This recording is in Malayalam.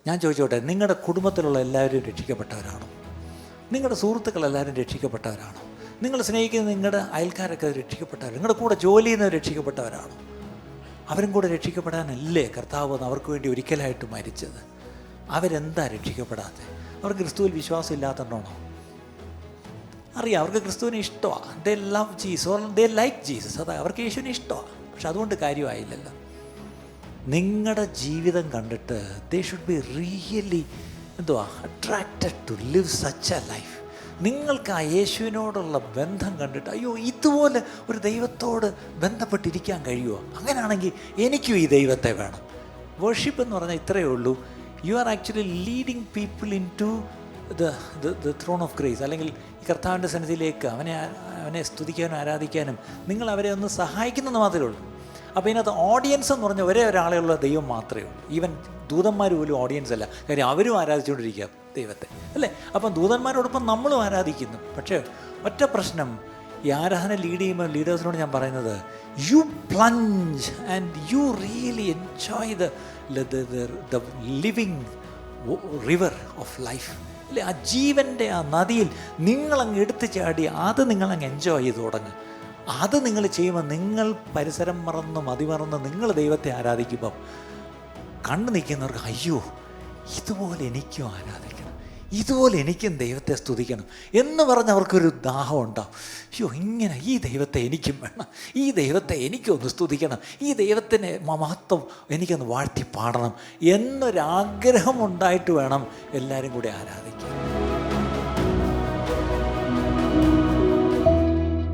ഞാൻ ചോദിച്ചോട്ടെ, നിങ്ങളുടെ കുടുംബത്തിലുള്ള എല്ലാവരും രക്ഷിക്കപ്പെട്ടവരാണോ? നിങ്ങളുടെ സുഹൃത്തുക്കളെല്ലാവരും രക്ഷിക്കപ്പെട്ടവരാണോ? നിങ്ങൾ സ്നേഹിക്കുന്ന നിങ്ങളുടെ അയൽക്കാരൊക്കെ രക്ഷിക്കപ്പെട്ടവർ, നിങ്ങളുടെ കൂടെ ജോലി ചെയ്യുന്നവർ രക്ഷിക്കപ്പെട്ടവരാണോ? അവരും കൂടെ രക്ഷിക്കപ്പെടാനല്ലേ കർത്താവ് വന്ന് അവർക്ക് വേണ്ടി ഒരിക്കലായിട്ട് മരിച്ചത്? അവരെന്താ രക്ഷിക്കപ്പെടാതെ? അവർക്ക് ക്രിസ്തുവിൽ വിശ്വാസം ഇല്ലാത്തതുകൊണ്ടാണോ? അറിയാം, അവർക്ക് ക്രിസ്തുവിനെ ഇഷ്ടമാണ്. ദേ love Jesus or they like Jesus. അതാ അവർക്ക് യേശുവിനെ ഇഷ്ടമാണ്. പക്ഷെ അതുകൊണ്ട് കാര്യമായില്ലല്ലോ. നിങ്ങളുടെ ജീവിതം കണ്ടിട്ട് they should be really attracted to live such a life. നിങ്ങൾക്ക് ആ യേശുവിനോടുള്ള ബന്ധം കണ്ടിട്ട് അയ്യോ, ഇതുപോലെ ഒരു ദൈവത്തോട് ബന്ധപ്പെട്ടിരിക്കാൻ കഴിയുമോ? അങ്ങനെയാണെങ്കിൽ എനിക്കും ഈ ദൈവത്തെ വേണം. വർഷിപ്പ് എന്ന് പറഞ്ഞാൽ ഇത്രയേ ഉള്ളൂ. You are actually leading people into the throne of grace, അല്ലെങ്കിൽ ഈ കർത്താവിൻ്റെ സന്നിധിയിലേക്ക് അവനെ സ്തുതിക്കാനും ആരാധിക്കാനും നിങ്ങൾ അവരെ ഒന്ന് സഹായിക്കുന്നത് മാത്രമേ ഉള്ളൂ. അപ്പോൾ ഇതിനകത്ത് ഓഡിയൻസ് എന്ന് പറഞ്ഞാൽ ഒരേ ഒരാളെ ഉള്ള ദൈവം മാത്രമേ ഉള്ളൂ. ഈവൻ ദൂതന്മാർ പോലും ഓഡിയൻസ് അല്ല. കാര്യം അവരും ആരാധിച്ചുകൊണ്ടിരിക്കുക ദൈവത്തെ, അല്ലേ? അപ്പം ദൂതന്മാരോടൊപ്പം നമ്മളും ആരാധിക്കുന്നു. പക്ഷേ ഒറ്റ പ്രശ്നം, ഈ ആരാധന ലീഡ് ചെയ്യുമ്പോൾ ലീഡേഴ്സിനോട് ഞാൻ പറയുന്നത്, you plunge and you really enjoy the living river of life, അല്ലേ? ആ ജീവൻ്റെ ആ നദിയിൽ നിങ്ങളങ്ങ് എടുത്തു ചാടി അത് നിങ്ങളങ്ങ് എൻജോയ് ചെയ്ത് തുടങ്ങുക. അത് നിങ്ങൾ ചെയ്യുമ്പോൾ നിങ്ങൾ പരിസരം മറന്ന് മതിമറന്ന് നിങ്ങൾ ദൈവത്തെ ആരാധിക്കുമ്പം കണ്ടു നിൽക്കുന്നവർക്ക് അയ്യോ, ഇതുപോലെ എനിക്കും ആരാധിക്കണം, ഇതുപോലെ എനിക്കും ദൈവത്തെ സ്തുതിക്കണം എന്ന് പറഞ്ഞ് അവർക്കൊരു ദാഹം ഉണ്ടാവും. അയ്യോ, ഇങ്ങനെ ഈ ദൈവത്തെ എനിക്കും വേണം, ഈ ദൈവത്തെ എനിക്കൊന്ന് സ്തുതിക്കണം, ഈ ദൈവത്തിൻ്റെ മഹത്വം എനിക്കൊന്ന് വാഴ്ത്തി പാടണം എന്നൊരാഗ്രഹം ഉണ്ടായിട്ട് വേണം എല്ലാവരും കൂടി ആരാധിക്കാൻ.